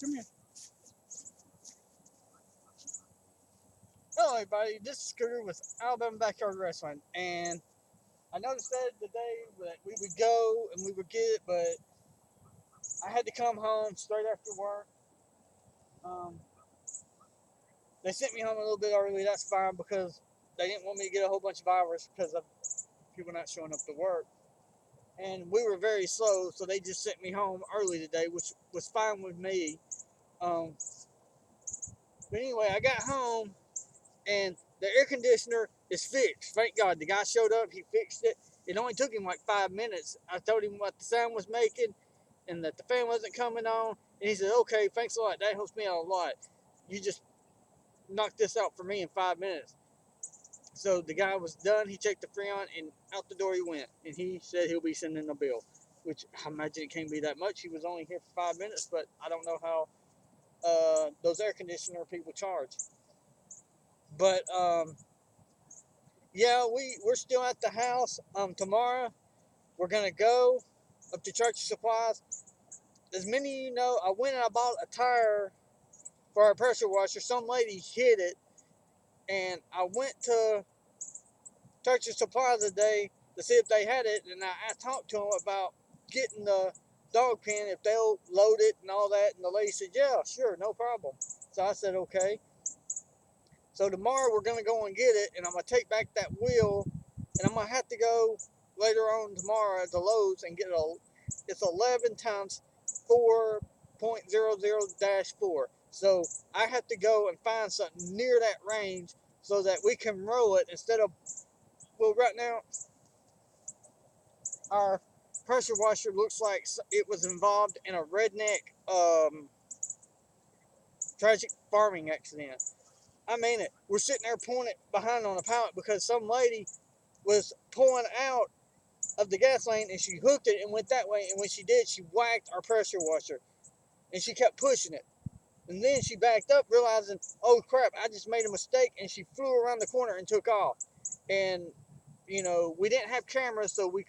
Come here. Hello, everybody. This is Scooter with Alabama Backyard Wrestling, and I noticed that the day that we would go and we would get it, but I had to come home straight after work. Um, they sent me home a little bit early. That's fine because they didn't want me to get a whole bunch of hours because of people not showing up to work. And we were very slow, so they just sent me home early today, which was fine with me. Um, but anyway, I got home and the air conditioner is fixed. Thank God. The guy showed up, he fixed it. It only took him like 5 minutes. I told him what the sound was making and that the fan wasn't coming on. And he said, okay, thanks a lot. That helps me out a lot. You just knocked this out for me in 5 minutes. So the guy was done. He checked the freon and out the door he went. And he said he'll be sending a bill, which I imagine it can't be that much. He was only here for 5 minutes, but I don't know how those air conditioner people charge. But yeah, we're still at the house. Tomorrow we're gonna go up to Church Supplies. As many of you know, I went and I bought a tire for our pressure washer. Some lady hit it, and I went to Church Supplies today to see if they had it, and I talked to them about getting the dog pen if they'll load it and all that. And the lady said, "Yeah, sure, no problem." So I said, "Okay." So tomorrow we're gonna go and get it, and I'm gonna take back that wheel, and I'm gonna have to go later on tomorrow to Lowe's and get it's 11 times 4.00-4. So I have to go and find something near that range so that we can roll it instead of, well, right now our pressure washer looks like it was involved in a redneck tragic farming accident. I mean it. We're sitting there pulling it behind on a pallet because some lady was pulling out of the gas lane and she hooked it and went that way. And when she did, she whacked our pressure washer and she kept pushing it. And then she backed up, realizing, oh crap, I just made a mistake. And she flew around the corner and took off. And, you know, we didn't have cameras, so we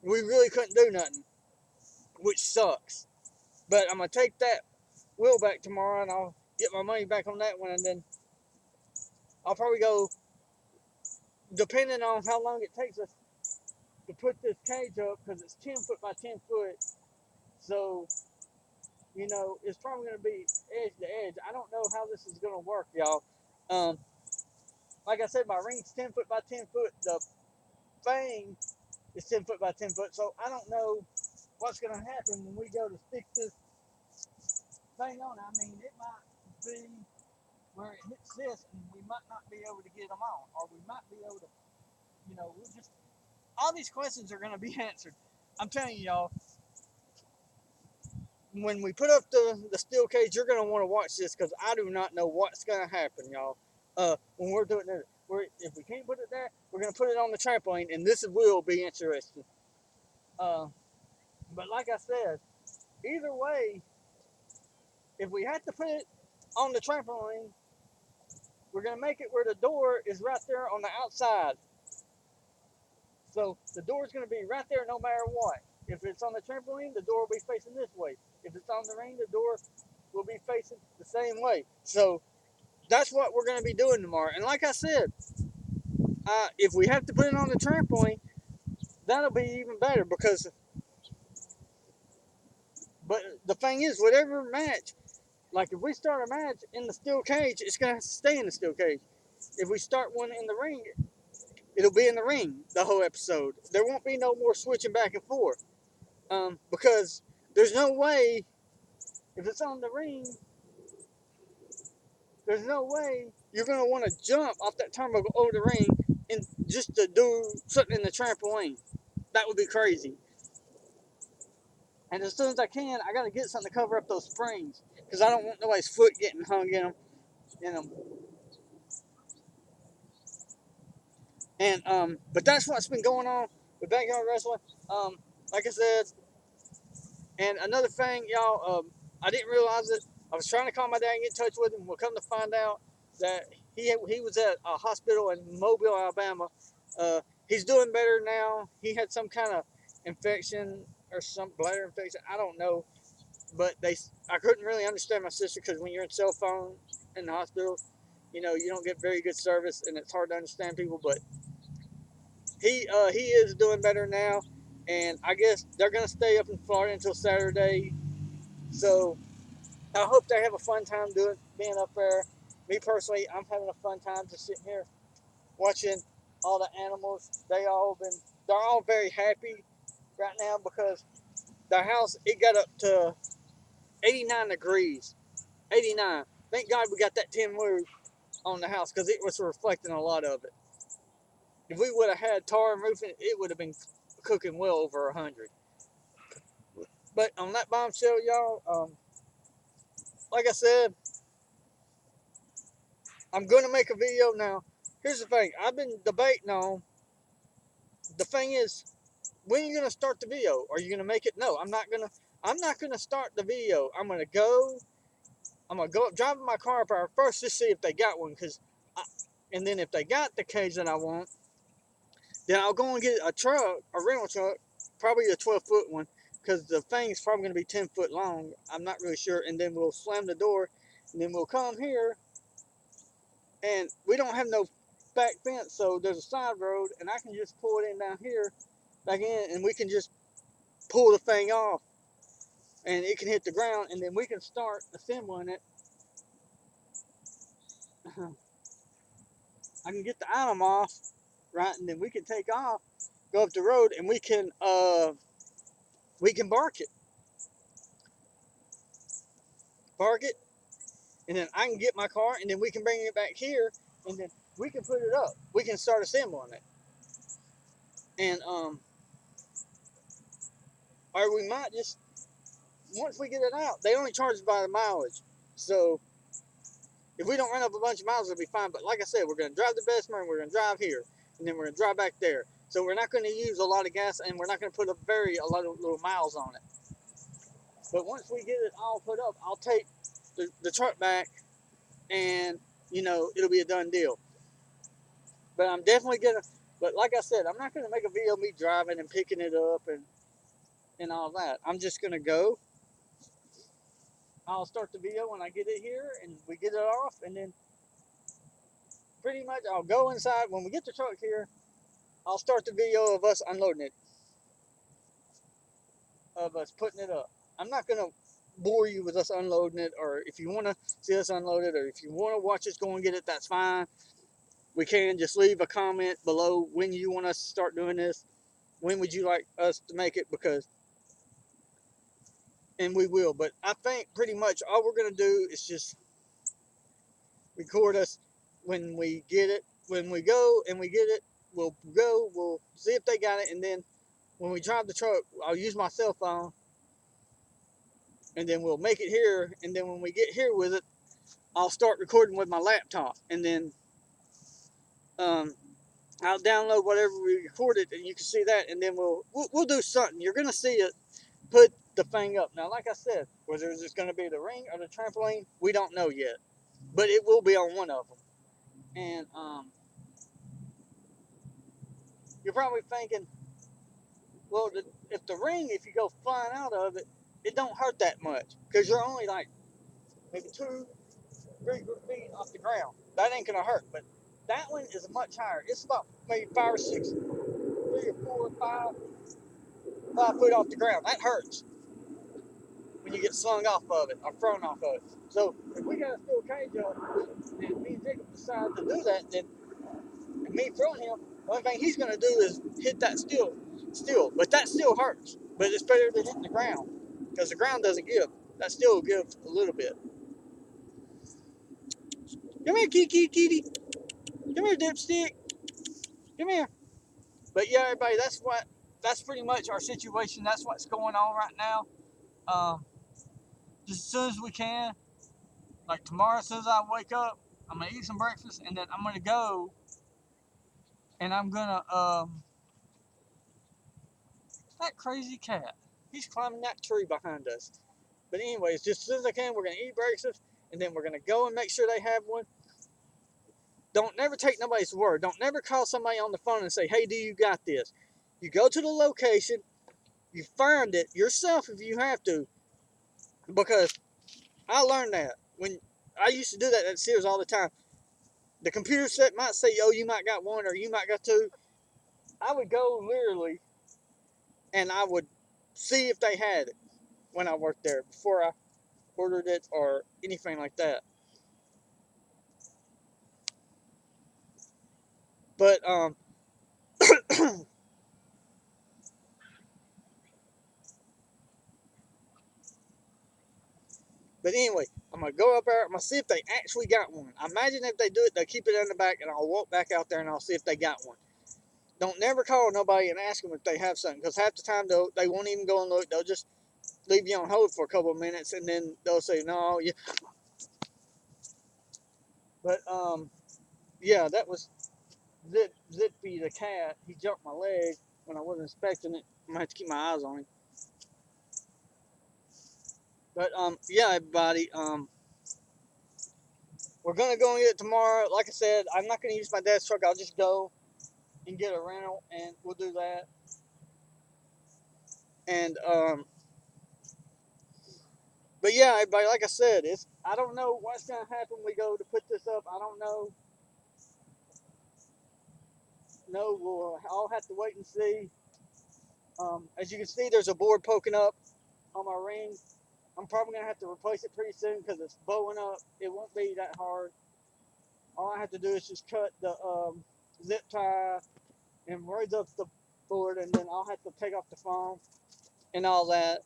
really couldn't do nothing, which sucks. But I'm going to take that wheel back tomorrow and I'll get my money back on that one. And then I'll probably go, depending on how long it takes us to put this cage up, because it's 10 foot by 10 foot. So, you know, it's probably going to be edge to edge. I don't know how this is going to work, y'all. Um, like I said, my ring's 10 foot by 10 foot. The fang is 10 foot by 10 foot. So I don't know what's going to happen when we go to stick this thing on. I mean, it might be where it hits this and we might not be able to get them on. Or we might be able to, you know, we'll just, all these questions are going to be answered. I'm telling you, y'all, when we put up the steel cage, you're going to want to watch this because I do not know what's going to happen, y'all. When we're doing it, if we can't put it there, we're going to put it on the trampoline, and this will be interesting. Uh, but like I said, either way, if we have to put it on the trampoline, we're going to make it where the door is right there on the outside. So the door is going to be right there no matter what. If it's on the trampoline, the door will be facing this way. If it's on the ring, the door will be facing the same way. So that's what we're going to be doing tomorrow. And like I said, if we have to put it on the trampoline, that'll be even better because. But the thing is, whatever match, like if we start a match in the steel cage, it's going to have to stay in the steel cage. If we start one in the ring, it'll be in the ring the whole episode. There won't be no more switching back and forth. Because there's no way, if it's on the ring, there's no way you're going to want to jump off that turnbuckle over the ring and just to do something in the trampoline. That would be crazy. And as soon as I can, I got to get something to cover up those springs because I don't want nobody's foot getting hung in them. And but that's what's been going on with backyard wrestling. Like I said, and another thing, y'all, I didn't realize it. I was trying to call my dad and get in touch with him. We'll come to find out that he was at a hospital in Mobile, Alabama. He's doing better now. He had some kind of infection or some bladder infection. I don't know. but I couldn't really understand my sister because when you're in cell phone in the hospital, you know, you don't get very good service and it's hard to understand people. But he is doing better now, and I guess they're gonna stay up in Florida until Saturday. So I hope they have a fun time doing being up there. Me personally, I'm having a fun time just sitting here watching all the animals. They're all very happy right now because their house it got up to 89 degrees. 89. Thank God we got that tin roof on the house because it was reflecting a lot of it. If we would have had tar and roofing, it would have been cooking well over 100. But on that bombshell, y'all, like I said, I'm going to make a video now. Here's the thing. I've been debating on, the thing is, when are you going to start the video? Are you going to make it? No, I'm not going to start the video. I'm going to go up, driving my car up there first to see if they got one. And then if they got the cage that I want, then I'll go and get a rental truck, probably a 12-foot one, because the thing's probably going to be 10 foot long. I'm not really sure. And then we'll slam the door, and then we'll come here, and we don't have no back fence, so there's a side road, and I can just pull it in down here, back in, and we can just pull the thing off, and it can hit the ground, and then we can start assembling it. I can get the item off, right, and then we can take off, go up the road, and we can park it, and then I can get my car, and then we can bring it back here, and then we can put it up. We can start assembling it, and or we might just once we get it out, they only charge us by the mileage. So if we don't run up a bunch of miles, it'll be fine. But like I said, we're going to drive to Bessemer, and we're going to drive here, and then we're going to drive back there. So we're not going to use a lot of gas, and we're not going to put a lot of little miles on it. But once we get it all put up, I'll take the truck back, and you know it'll be a done deal. But I'm definitely gonna. But like I said, I'm not gonna make a video of me driving and picking it up and all that. I'm just gonna go. I'll start the video when I get it here, and we get it off, and then pretty much I'll go inside when we get the truck here. I'll start the video of us unloading it, of us putting it up. I'm not gonna bore you with us unloading it, or if you want to see us unload it, or if you want to watch us go and get it, that's fine. We can just leave a comment below when you want us to start doing this. When would you like us to make it? Because, and we will. But I think pretty much all we're gonna do is just record us when we get it. When we go and we get it, we'll go. We'll see if they got it, and then when we drive the truck, I'll use my cell phone, and then we'll make it here. And then when we get here with it, I'll start recording with my laptop, and then I'll download whatever we recorded, and you can see that, and then we'll do something. You're gonna see it. Put the thing up now. Like I said, whether it's going to be the ring or the trampoline, we don't know yet, but it will be on one of them. And you're probably thinking, well, if the ring, if you go flying out of it, it don't hurt that much because you're only like maybe 2-3 feet off the ground. That ain't gonna hurt, but that one is much higher. It's about maybe 5 or 6, 3 or 4 or 5 foot off the ground. That hurts when you get slung off of it or thrown off of it. So if we got a steel cage up and me and Jacob decide to do that, then me throwing him, the only thing he's gonna do is hit that steel. But that still hurts. But it's better than hitting the ground because the ground doesn't give. That still gives a little bit. Come here, kitty. Come here, dipstick. Come here. But yeah, everybody, that's pretty much our situation. That's what's going on right now. Just as soon as we can, like tomorrow, as soon as I wake up, I'm gonna eat some breakfast, and then I'm gonna go, and I'm gonna that crazy cat. He's climbing that tree behind us. But anyways, just as soon as I can, we're gonna eat breakfast, and then we're gonna go and make sure they have one. Don't never take nobody's word. Don't never call somebody on the phone and say, "Hey, do you got this?" You go to the location, you find it yourself if you have to, because I learned that when I used to do that at Sears all the time. The computer set might say, "Oh, you might got one or you might got two." I would go literally and I would see if they had it when I worked there before I ordered it or anything like that. But but anyway, I'm gonna go up there. I'm gonna see if they actually got one. I imagine if they do it, they keep it in the back, and I'll walk back out there and I'll see if they got one. Don't never call nobody and ask them if they have something, because half the time they won't even go and look. They'll just leave you on hold for a couple of minutes, and then they'll say no. Yeah. But yeah, that was Zippy the cat. He jumped my leg when I wasn't expecting it. I'm gonna have to keep my eyes on him. But yeah, everybody, we're gonna go and get it tomorrow. Like I said, I'm not gonna use my dad's truck. I'll just go and get a rental, and we'll do that. And but yeah, everybody, like I said, it's I don't know what's gonna happen. We go to put this up. I don't know. No, we'll all have to wait and see. As you can see, there's a board poking up on my ring. I'm probably gonna have to replace it pretty soon because it's bowing up. It won't be that hard. All I have to do is just cut the zip tie and raise up the board, and then I'll have to take off the foam and all that.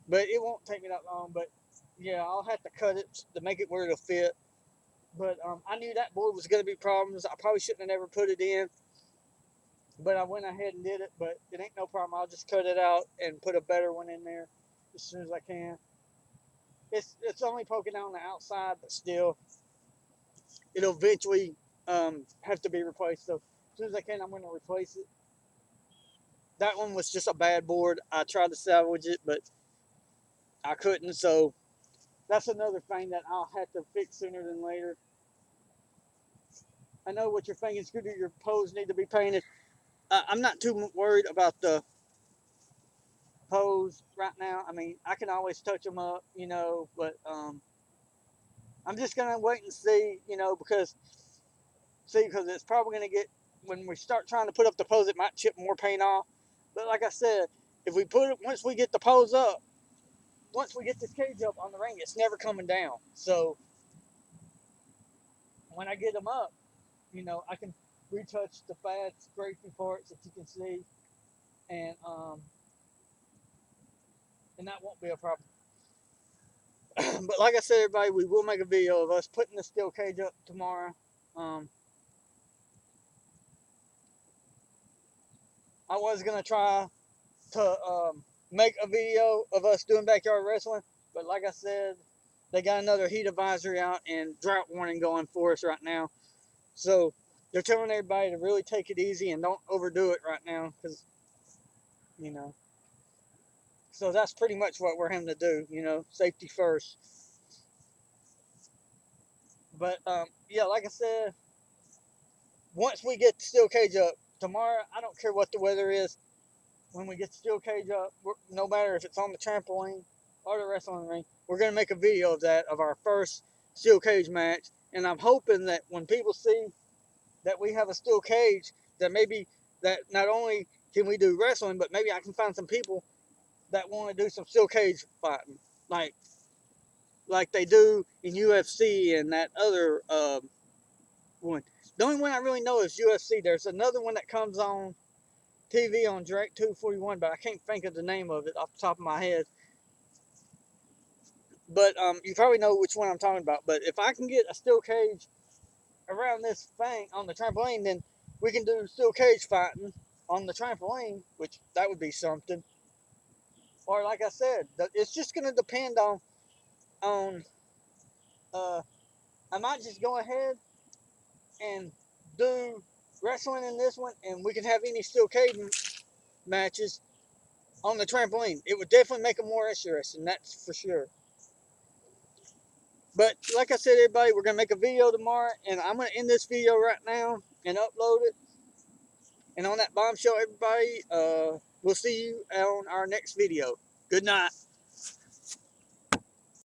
But it won't take me that long. But yeah, I'll have to cut it to make it where it'll fit. But I knew that board was going to be problems. I probably shouldn't have never put it in, but I went ahead and did it. But it ain't no problem. I'll just cut it out and put a better one in there as soon as I can. It's only poking out on the outside, but still, it'll eventually have to be replaced. So as soon as I can, I'm going to replace it. That one was just a bad board. I tried to salvage it, but I couldn't. So that's another thing that I'll have to fix sooner than later. I know what you're thinking, Scooter. Your pose need to be painted. I'm not too worried about the pose right now. I mean, I can always touch them up, but I'm just gonna wait and see, because it's probably gonna get when we start trying to put up the pose, it might chip more paint off. But like I said, if we put it once we get the pose up, once we get this cage up on the ring, it's never coming down. So when I get them up, I can retouch the bad scraping parts that you can see, and that won't be a problem. But like I said, everybody, we will make a video of us putting the steel cage up tomorrow. Um, I was gonna try to make a video of us doing backyard wrestling, but like I said, they got another heat advisory out and drought warning going for us right now. So they're telling everybody to really take it easy and don't overdo it right now, because you know. So that's pretty much what we're having to do. Safety first. But yeah, like I said, once we get the steel cage up tomorrow, I don't care what the weather is. When we get the steel cage up, no matter if it's on the trampoline or the wrestling ring, we're gonna make a video of that, of our first steel cage match. And I'm hoping that when people see that we have a steel cage, that maybe that not only can we do wrestling, but maybe I can find some people that want to do some steel cage fighting, like they do in UFC and that other one. The only one I really know is UFC. There's another one that comes on TV on Direct 241, but I can't think of the name of it off the top of my head. But you probably know which one I'm talking about. But if I can get a steel cage around this thing on the trampoline, then we can do steel cage fighting on the trampoline, which that would be something. Or like I said, it's just going to depend on. Uh, I might just go ahead and do wrestling in this one, and we can have any steel cage matches on the trampoline. It would definitely make them more interesting, that's for sure. But like I said, everybody, we're gonna make a video tomorrow, and I'm gonna end this video right now and upload it. And on that bombshell, everybody, we'll see you on our next video. Good night.